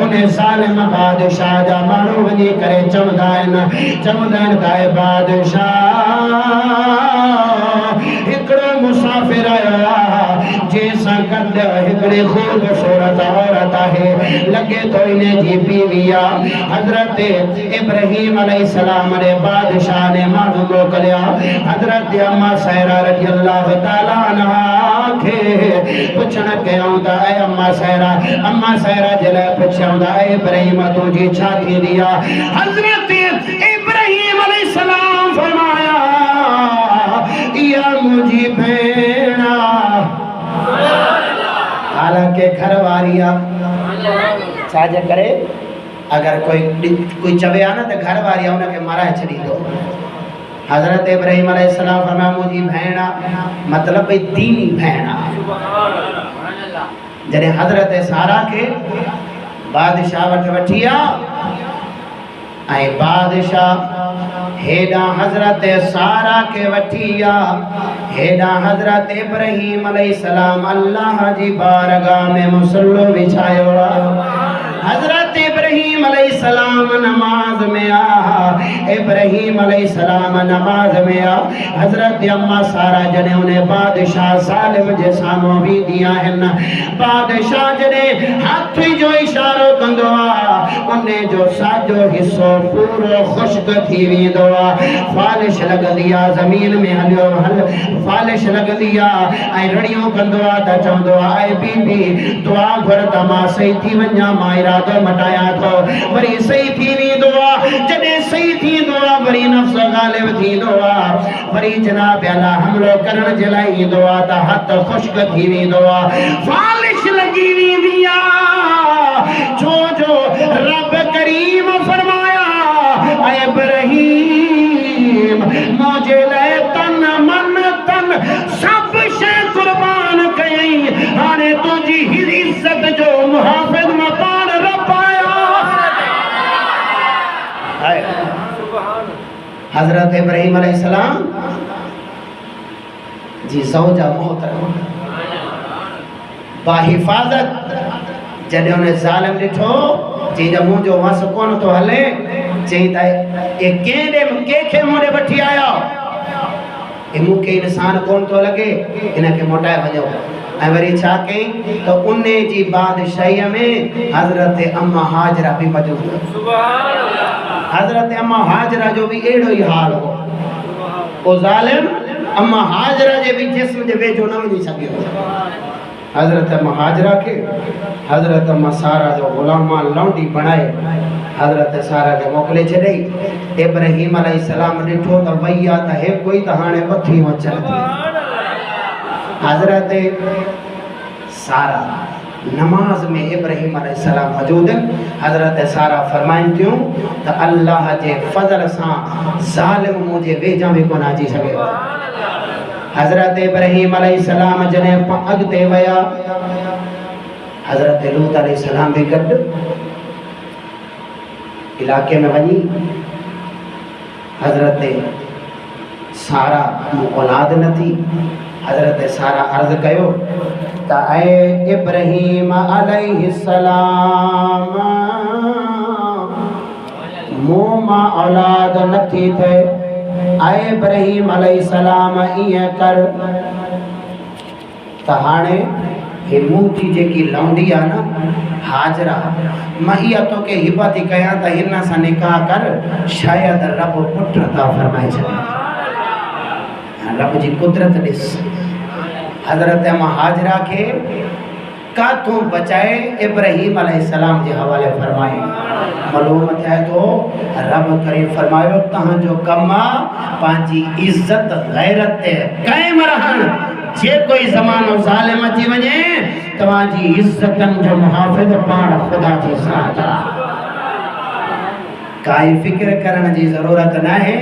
उन ज़ालिम बादशाह जा माण्हू वञी करे चवंदा आहिनि त बादशाह हिकिड़ो मुसाफ़िर आयो आहे, जंहिंसां गॾु हिकिड़ी खूबसूरत औरत आहे, लॻे थो इन जी बीवी आहे। हज़रत इब्राहीम अलैहिस्सलाम ने बादशाह ने माण्हू मोकिलिया। हज़रत अम्मा साहिरा रज़ियल्लाहु ताला अन्हा खे पुछण कयूं त ऐं अम्मा साहिरा जे लाइ पुछूं त ऐं इब्राहीम तुंहिंजी छा थींदी आहे? हज़रत इब्राहीम अलैहिस्सलाम फरमाया, इहा मुंहिंजी भेण आहे। हालांकि घरवारी आहे, छाजे करे अगर कोई चवे आ न त घरवारी आहे, उनखे माराए छॾींदो। हज़रत इब्राहीम अलैहिस्सलाम फरमाया मुंहिंजी भेण आहे, मतिलब भई दीनी भेण आहे। जॾहिं हज़रत सारा खे बादशाह वटि वठी आ, ऐं बादशाह हेॾां हज़रत सारा के वठी आ, हेॾां हज़रत इब्राहीम अलैहिस्सलाम अल्लाह जी बारगाह में मुसल्लो बिछायो आ। हज़रत इब्राहीम अलैहिस्सलाम नमाज में आ, इब्राहीम अलैहिस्सलाम नमाज में आ। हज़रत अम्मा सारा जॾहिं उन बादशाह ज़ालिम जे साम्हूं बीठी आहिनि, बादशाह जॾहिं हथ जो इशारो कंदो आहे, उन जो साॼो हिसो पूरो ख़ुश्क थी वेंदो आहे। फ़ालिश लॻंदी आहे, ज़मीन में हलियो हल फ़ालिश लॻंदी आहे ऐं रड़ियूं कंदो आहे त चवंदो आहे ऐं बीबी दुआ घुर त मां सही थी वञा, मां इरादो मटायां थो। वरी सही थी वेंदो आहे, जॾहिं सही थींदो आहे वरी नफ़्स ग़ालिब थींदो आहे, वरी जनाब अला हमलो करण जे लाइ ईंदो आहे त हथ ख़ुश्क थी वेंदो आहे, फ़ालिश लॻी वेंदी आहे। छो जो रब करीम फरमाया ऐं इब्राहीम मुंहिंजे लाइ तन मन तन सब शइ कुर्बान कयई, हाणे तुंहिंजी इज़त जो मुहाफ़िज़ मां पाण रब आहियां। हज़रत इब्राहीम अलैहिस्सलाम जी ज़ौजा मोहतरम बाहिफ़ाज़त जॾहिं उन ज़ालिम ॾिठो, चई त मुंहिंजो वस कोन थो हले, चई त ए कंहिंखे मूं ॾे वठी आया, ए मूंखे इंसान कोन थो लॻे, इनखे मोटाए वञो। ऐं वरी छा कई त उन जी बादशाहीअ में हज़रत अम्मा हाजरा बि मौजूदु। हज़रत अम्मा हाजरा जो बि अहिड़ो ई हाल हो। ओ ज़ालिम अम्मा हाजरा जे बि जिस्म जे वेझो न वञी सघियो। हज़रत अम्मा हाजरा खे हज़रत अम्मा सारा जो ग़ुलामा लौंडी बणाए हज़रत सारा खे मोकिले छॾई। इब्राहीम अलैहिस्सलाम ॾिठो त वई आहे त हे कोई त हाणे उथी वञनि थी। हज़रत सारा नमाज में इब्राहीम अलैहिस्सलाम मौजूद। हज़रत सारा फरमाइनि थियूं त अल्लाह जे फज़ल सां ज़ालिम मुंहिंजे वेझा बि कोन अची सघे। हज़रत इब्राहीम अलैहिस्सलाम जॾहिं अॻिते विया, हज़रत लूत अलैहिस्सलाम बि गॾु इलाके में वञी हज़रत सारा औलाद न थी। हज़रत सारा अर्ज़ कयो त ऐं इब्राहीम अलैहिस्सलाम मुंह मां औलाद नथी थे आए इब्राहिम अलैहिस्सलाम इए कर त हाणे हे मुंह जी जेकी लौंडी आ ना हाजरा मां इहा तोखे हिबा थी कयां त हिन सां निकाह कर शायद रब पुट अता फरमाए छॾे रब जी कुदरत ॾिस हज़रत अम्मा हाजरा के काथों बचाए इब्राहिम अलैहिस्सलाम जे हवाले फरमाए मालूम थिए तो रब करीम फरमायो तहां जो कम पांजी इज्जत गैरत ते कायम रहन जे कोई ज़मानो ज़ालिम अची वञे तव्हांजी इज्जतन जो मुहाफ़िज़ पाण खुदा जी ज़ात काई फिक्र करण जी ज़रूरत न है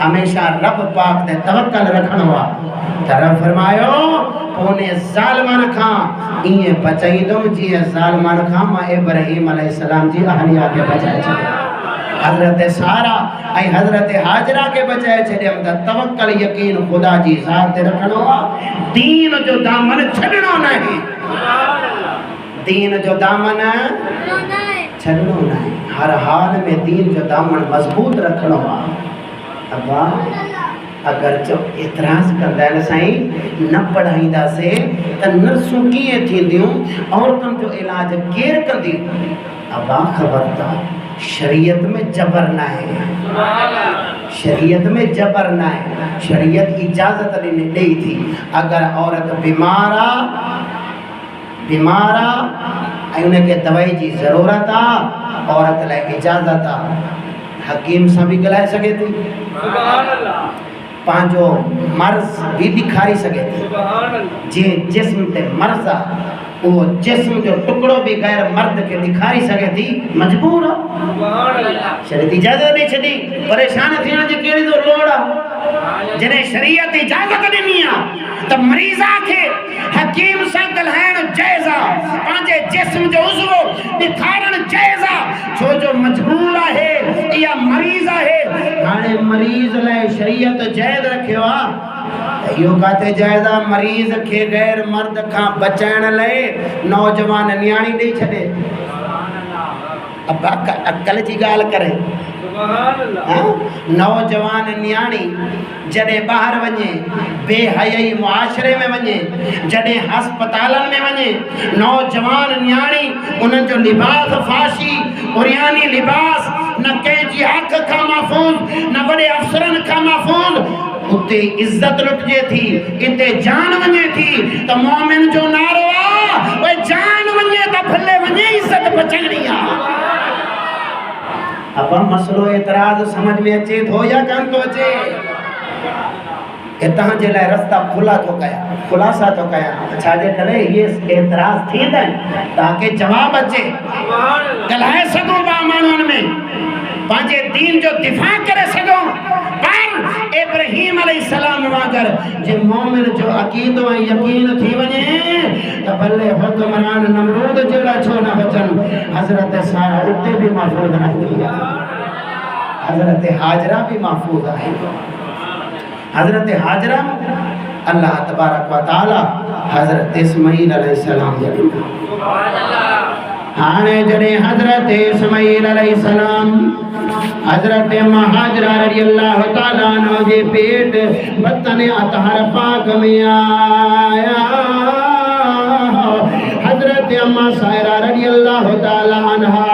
हमेशा रब पाक ते तवक्कल रखणो आ तरह फरमायो ओने ज़ालिमन खां इए बचाईंदुम जी ज़ालिमन खां मां इब्राहिम अलैहिस्सलाम जी अहलिया के बचाए छॾिया हज़रत सारा ऐं हज़रत हाजरा के बचाए छॾियम त तवक्कल यकीन खुदा जी ज़ात ते रखणो आ दीन जो दामन छॾणो नहीं दीन जो दामन छॾणो नहीं हर हाल में दीन जो दामन मजबूत रखणो आ अब्बा अगर जो एतराज़ कंदा आहिनि साईं न पढ़ाईंदासीं त नर्सूं कीअं थींदियूं औरतुनि जो इलाज केरु कंदी अब्बा ख़बरदार शरीयत में जबर न है शरीयत में जबर न है शरीयत इजाज़त ॾे थी अगर औरत बीमार आ ऐं उनखे दवाई जी ज़रूरत आ औरत लाइ इजाज़त आ हकीम सां बि ॻाल्हाए सघे थी पांजो मर्ज़ भी दिखारी सके जे जिस्म ते मर्ज़ आ वो जिस्म जो टुकड़ो भी गैर मर्द के दिखारी सके थी मजबूर हो शरीयत इजाजत दी छदी परेशान थियण जी केड़ी तो लोड़ आ जने शरीयत इजाजत ॾिनी आ त मरीज़ा के हकीम सां ॻाल्हाइण जाइज़ आ पांजे जिस्म जो उज़वो दिखारण जाइज़ आ छो जो मजबूर आहे या मरीज़ आहे हाणे मरीज़ लाइ शरीयत जाइज़ रखियो आ यो काते जायदा मरीज के गैर मर्द का बचाइण लाइ नौजवान न्याणी ॾेई छॾे अब अक्कल जी ॻाल्हि करे नौजवान न्याणी जॾहिं ॿाहिरि वञे बेहयाई मुआशरे में वञे जॾहिं हस्पतालन में वञे नौजवान न्याणी उन्हनि जो लिबास फाशी उरियानी लिबास न कंहिंजी हक़ खां महफ़ूज़ न वॾे अफ़सरनि खां महफ़ूज़ उते इज्जत लुटजे थी इते जान वञे थी त मोमिन जो नारो आ ओए जान वञे त भले वञे इज्जत बचाइणी आ अब मसलो एतराज समझ में अचे थो या कान तो अचे इतां जे लाइ रास्ता खुला तो कया खुलासा तो कया छा जे करे ये एतराज थींदा ताके जवाब अचे ॻाल्हाए सघूं बा माण्हुनि में पांजे दीन जो दिफ़ा करे सघूं पर इब्राहिम अलैहिस्सलाम वांगर जे मोमिन जो अकीदो ऐं यकीन थी वञे त भले हुक्मरान नमरूद जहिड़ा छो न बचन हज़रत सारा उते भी महफूज़ रहंदी आहे हज़रत हाजरा भी महफूज़ आहे हज़रत हाजरा अल्लाह तबारक व तआला हज़रत इस्माईल अलैहिस्सलाम जे सुभान अल्लाह हाणे जॾहिं हज़रत इस्माईल अलैहिस्सलाम हज़रत हाजरा रज़ियल्लाहु ताला अन्हा जे पेट बतन अतहर पाक में आया हज़रत अम्मा सायरा रज़ियल्लाहु ताला अन्हा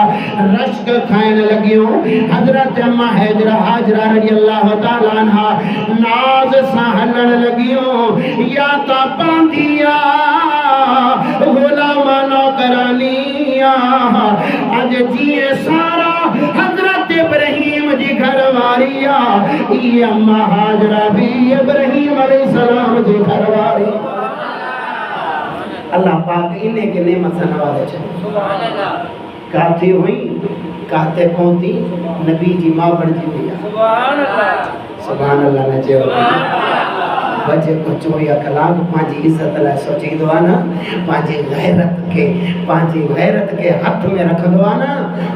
रश्क खाइण लगियो हज़रत अम्मा हाजरा रज़ियल्लाहु ताला अन्हा नाज सां हलण लगियो या ता पांदिया गुलाम नौकरानिया अज जिए सारा हज़रत इब्राहिम जी घरवारी आ ये अम्मा हाजरा भी इब्राहिम अलैहिस्सलाम जी घरवारी अल्लाह पाक इन्हें के नेमत से नवाजे छे सुभान अल्लाह काथी हुई काते पहुंची नबी जी मां बणजी वई सुभान अल्लाह ने चयो बजे को 24 कलाक पांजी इज्जत ला सोचींदो आ ना पांजी गैरत के हथ में रखंदो आ ना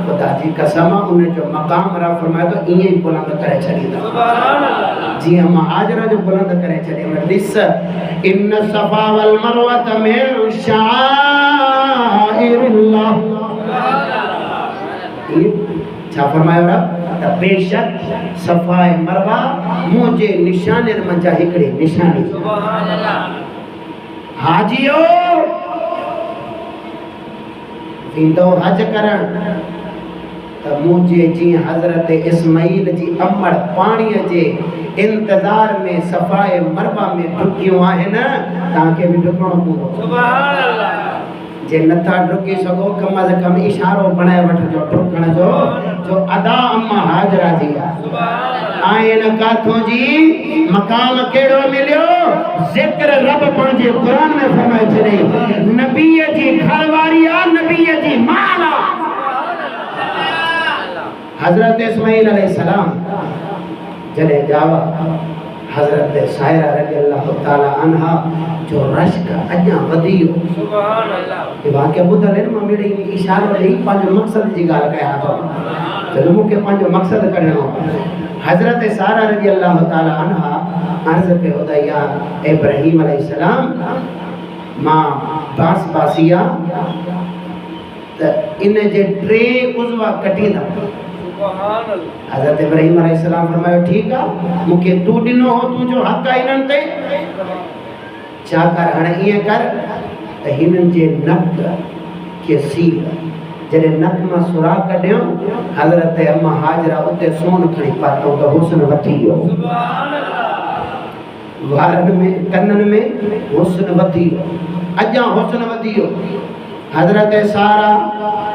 खुदा जी कसम उन जो मकाम रा फरमाए तो इए बुलंद करे छडींदा सुभान अल्लाह जी हम हाजरा जो बुलंद करे छडे दिस इन सफा वल मरवा में शाइरुल्लाह छा फरमायो रा त बेशक सफ़ाए मरवा मुझे निशाने मंझा हिकड़ी निशानी हाजियो इंदो हज करण त मुझे जी हजरत इस्माइल जी अमड़ पानी जे इंतजार में सफ़ाए मरवा में ढुकियो है न ताके भी ढुकणो पवंदो सुभान अल्लाह जे नथा ढुकी सको कम से कम इशारो बनाए वठजो ढुकण जो अदा अम्मा हाजरा जी आयन काथों जी मकाम केड़ो मिलियो जिक्र रब पंजे कुरान में फरमाए छे नबी जी घरवारी आ नबी जी माला हजरत इस्माइल अलैहिस्सलाम जने जावा हजरत सायरा रज़ी अल्लाह ताला अन्हा जो रश्क अजा वधियो सुभान अल्लाह ये वाक्य बुधले न मम्मी इशारो ॾेई पंहिंजो मक़सद जी ॻाल्हि कया थो चलो मूंखे पंहिंजो मक़सद कढणो हजरत सारा रज़ी अल्लाह ताला अन्हा अर्ज़ कयो त या इब्राहिम अलैहिस्सलाम मां बासिया त इन जे टे उज़वा कटींदा हज़रत इब्राहिम अलैहिस्सलाम फरमायो ठीक है मुके तू दिनो हो तू जो हक है इनन ते छा कर हणे ये कर त हिनन जे नक के सील जने नक में सुराख कढियो हजरत अम्मा हाजरा उते सोन खणी पातो तो हुस्न वधी वियो सुभान अल्लाह वारन में कन्नन में हुस्न वधी अजा हुस्न वधी वियो हजरत सारा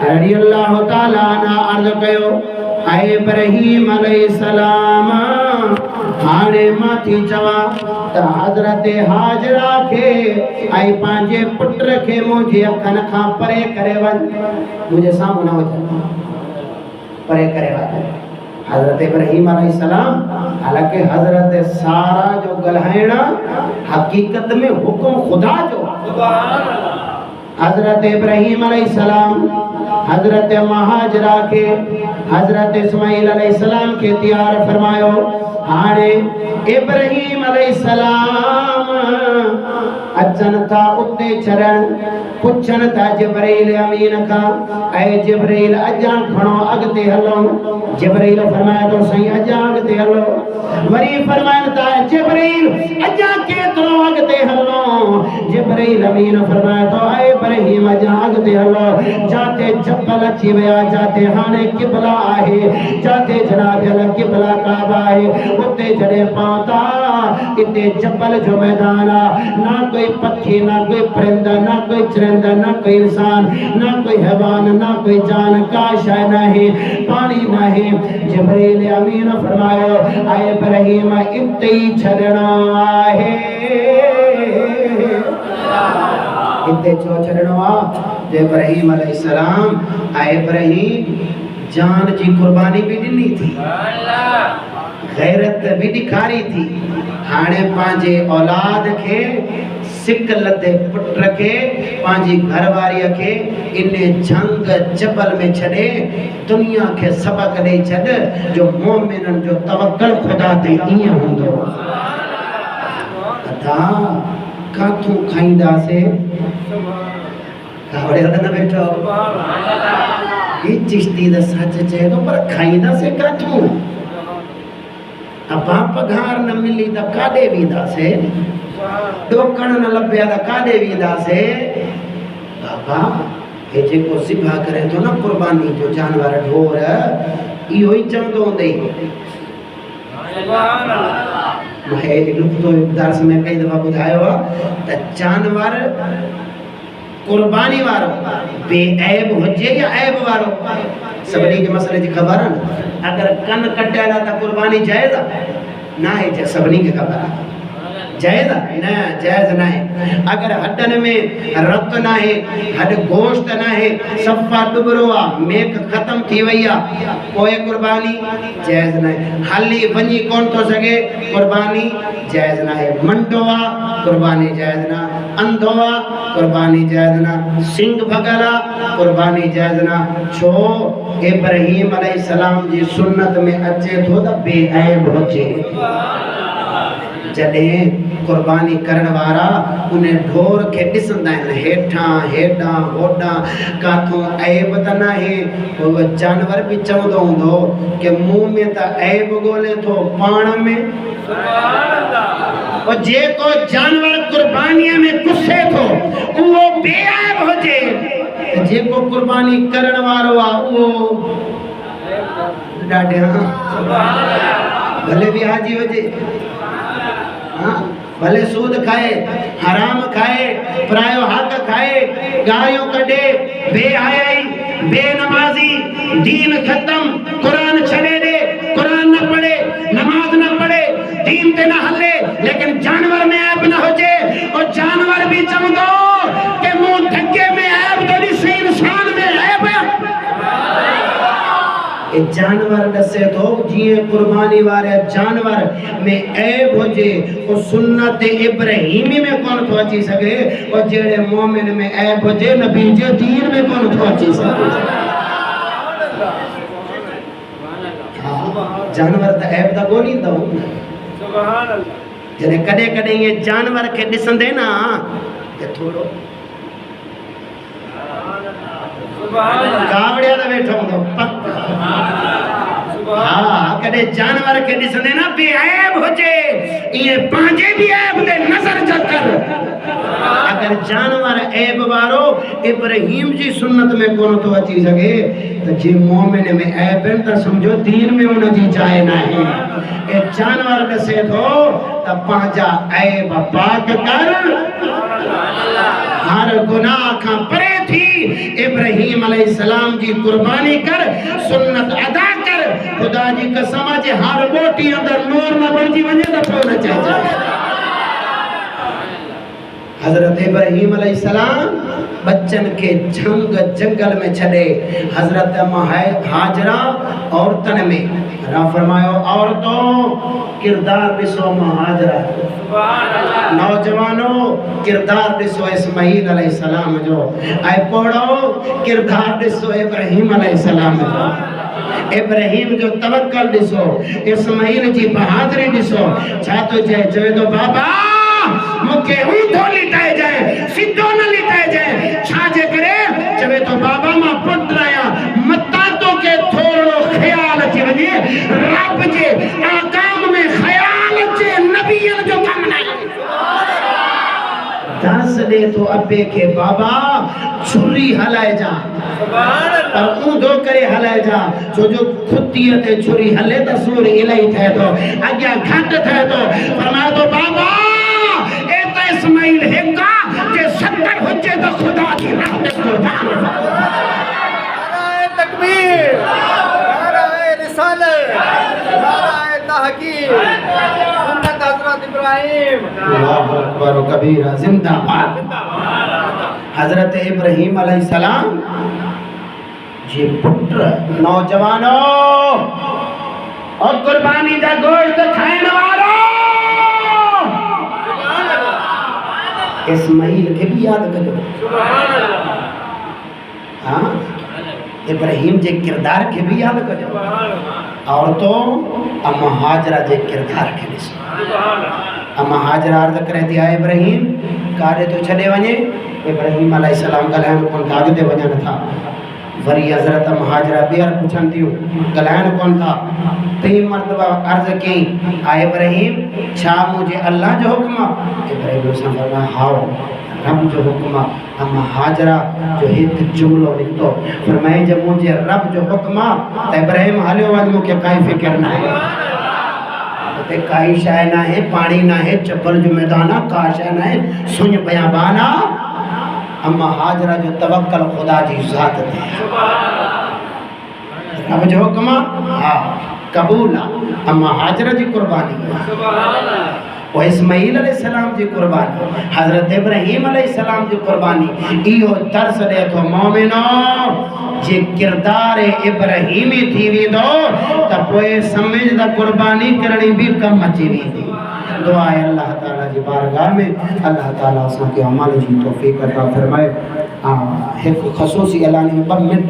रज़ी अल्लाह ताला अन्हा अर्ज़ कयो आए इब्राहिम अलैहिस्सलाम हाणे मां थी चवा त हजरत हाजरा के आई पांजे पुत्र के मुझे अखन खां परे करे वन मुझे सामने न वच परे करे वन हजरत इब्राहिम अलैहिस्सलाम हालांकि हजरत सारा जो गलहाइण हकीकत में हुक्म खुदा जो सुभान अल्लाह हजरत इब्राहिम अलैहिस्सलाम हजरत महाजरा के हजरत इस्माइल अलैहिस्सलाम के तैयार फरमायो हाणे इब्राहिम अलैहिस्सलाम अचन था उते चरण पुछन था जिब्राइल अमीन का ऐ जिब्राइल अजा खणो अगते हलो जिब्राइल फरमाया तो सही अजा अगते हलो वरी फरमाया था जिब्राइल अजा केतरो अगते हलो जिब्राइल अमीन फरमाया तो ऐ इब्राहिम अजा अगते हलो जाते जबल अची वया जाते हाणे किबला आहे जाते जनाब अल किबला काबा आहे उते जड़े पाता इते जबल जो मैदान ना कोई पक्षी ना कोई परिंदा ना कोई चरिंदा ना कोई इंसान ना कोई हैवान ना कोई जान का शय नहीं पानी नहीं जिब्राइल अमीन फरमायो आए इब्राहिम इते ही छड़ना है इते जो छड़नो आ इब्राहिम अलैहिस्सलाम आए इब्राहिम जान जी कुर्बानी भी दिनी थी गैरत भी दिखारी थी हाणे पांजे औलाद के सिकल ते पुट के पांजी घरवारी के इने जंग जबल में छड़े दुनिया के सबक दे छड़ जो मोमिनन जो तवक्कल खुदा ते इए हुंदो अदा काथू खाइंदा से कावड़े न बैठो ये चिश्ती दा सच चे तो पर खाइंदा से काथू अब पगार न मिली त काडे वींदा से टोकण न लभ्या त काडे वींदा से बाबा हे जेको सिभा करे तो न कुर्बानी जो जानवर ढोर इहो ही चंदो दे सुभान अल्लाह मैं नुक्तो दर्स में कई दफा बुधायो त जानवर कुर्बानी वारो बेऐब होजे या ऐब वारो सबनी के मसले की खबर है अगर कन कटेला त कुर्बानी जायज ना है सबनी के खबर है जायज ना जायज ना है अगर हड्डन में रत ना है हड गोश्त ना है सफा डुबरो आ मेक खत्म थी वैया कोई कुर्बानी जायज ना है हाली वनी कौन तो सके कुर्बानी जायज ना है मंडोआ कुर्बानी जायज ना अंधोआ कुर्बानी जायज ना सिंह भगला कुर्बानी जायज ना छो इब्राहिम अलैहिस्सलाम जी सुन्नत में अचे तो बेऐब होचे जॾहिं कुर्बानी करण वारा उन ढोर खे ॾिसंदा आहिनि हेठां हेॾां होॾां काथूं ऐब त नाहे उहो जानवर बि चवंदो हूंदो कि मुंहुं में त ऐब ॻोल्हे थो पाण में और जेको जानवर कुर्बानीअ में कुसे थो उहो बेऐब हुजे जेको कुर्बानी करण वारो आहे उहो ॾाढे भले भी हाजी हुजे भले सूद खाए हराम खाए परायो हक खाए गालियों कढे बेहयाई बेनमाजी दीन खत्म कुरान छॾे दे कुरान न पढ़े नमाज न पढ़े दीन ते न हले लेकिन जानवर में ऐब न हुजे और जानवर भी चवंदो कि मूं धक्के में ऐब तो ॾिस इंसान में ऐब जानवर दसे तो जीअं कुर्बानी वारे जानवर में ऐब हुजे वो सुन्नत इब्राहिमी में कौन थो अची सके और जेड़े मोमिन में ऐब हुजे नबी जे दीन में कौन थो अची सके जानवर त ऐब त ॻोल्हींदा सुभान अल्लाह जॾहिं कॾहिं कॾहिं ये जानवर खे ॾिसंदे ना त थोड़ो कावड़िया त वेठो हूंदो हाँ कॾहिं जानवर खे ॾिसंदे ना बेऐब हुजे इहे पंहिंजे बि ऐब ते नज़र जकर अगर जानवर ऐब वारो इब्राहिम जी सुन्नत में कोन थो अची सघे त जे मोमिन में ऐब आहिनि त सम्झो दीन में उन जी जाइ नाहे ए जानवर ॾसे थो त पंहिंजा ऐब पाक कर हर गुनाह खां परे थी इब्राहिम अलैहिस्सलाम जी कुर्बानी कर सुन्नत अदा कर खुदा जी कसम जे हर बोटी अंदर नूर न बणजी वञे त पोइ न चइजे हजरत इब्राहिम अलैहिस्सलाम बच्चन के जंगल में छड़े हजरत हाजरा औरतन में रा फरमायो औरतों किरदार ॾिसो हाजरा नौजवानों किरदार ॾिसो इस्माईल अलैहिस्सलाम जो ऐं पढ़ो किरदार ॾिसो इब्राहिम अलैहिस्सलाम जो इब्राहिम जो तवक्कल ॾिसो इस्माईल जी बहादुरी ॾिसो छा तो चवे तो बाबा मुखे ऊंधो लिटाए जाए सिद्धो न लिटाए जाए छाजे करे चवे तो बाबा मां पुट आया मता तो के थोड़ो ख्याल अची वञे रब जे आकाम में ख्याल अचे नबियन जो कम नहीं दस दे तो अबे के बाबा छुरी हलाए जा पर ऊंधो करे हलाए जा छो जो खुतीअ ते छुरी हले त सूर इलाही थे तो अॻियां घट थे तो फरमायो तो बाबा इस्माईल हेका जे 70 हुजे तो खुदा की रहमत कुर्बान नारे तकबीर नारे रिसालत नारे तहकीक सुन्नत हजरत इब्राहिम अल्लाहु अकबर कबीरा जिंदाबाद हजरत इब्राहिम अलैहिस्सलाम जे पुत्र नौजवानों और कुर्बानी दा गोश्त खाइण वारो इस्माईल के भी याद करो हाँ इब्राहिम जे किरदार के भी याद करो और तो अम्मा हाजरा जे किरदार के ॾिसो अम्मा हाजरा अर्ज़ करे थी आ इब्राहिम काॾे तो छॾे वञे इब्राहिम अलैहिस्सलाम ॻाल्हाइण कोन था अॻिते वञनि था वरी हज़रत हाजरा ॿीहर पुछनि थियूं ॻाल्हाइण कोन था टी मरतबा अर्ज़ कई आ इब्राहिम छा मुंहिंजे अल्लाह जो हुक्म आहे इब्राहिम फरमाया हाओ रब जो हुक्म आहे अम्मा हाजरा जो हिकु जुमिलो निकितो फरमाए जब मुंहिंजे रब जो हुक्म आहे त इब्राहिम हलियो वञ मूंखे काई फ़िक्र न आहे हुते काई शइ न आहे पाणी न आहे चपल जो मैदान आहे का शइ न आहे सुञ बयाबान आहे अम्मा हाजरा जो तवक्कल खुदा जी ज़ात ते रब जो हुक्म हाँ कबूल अम्मा हाजरा जी कुर्बानी वो इस्माईल अलैहिस्सलाम जी कुर्बानी हजरत इब्राहिम अलैहिस्सलाम जी कुर्बानी इहो दर्स दे तो मोमिनो जे किरदार इब्राहिमी थी वेंदो त पोइ समझ त कुर्बानी करणी भी कम अची वेंदी दुआ है अल्लाह ताला जी बारगाह में अल्लाह ताला असां के अमल जी तौफीक अता फरमाए एक खसूसी ऐलानी में 2 मिनट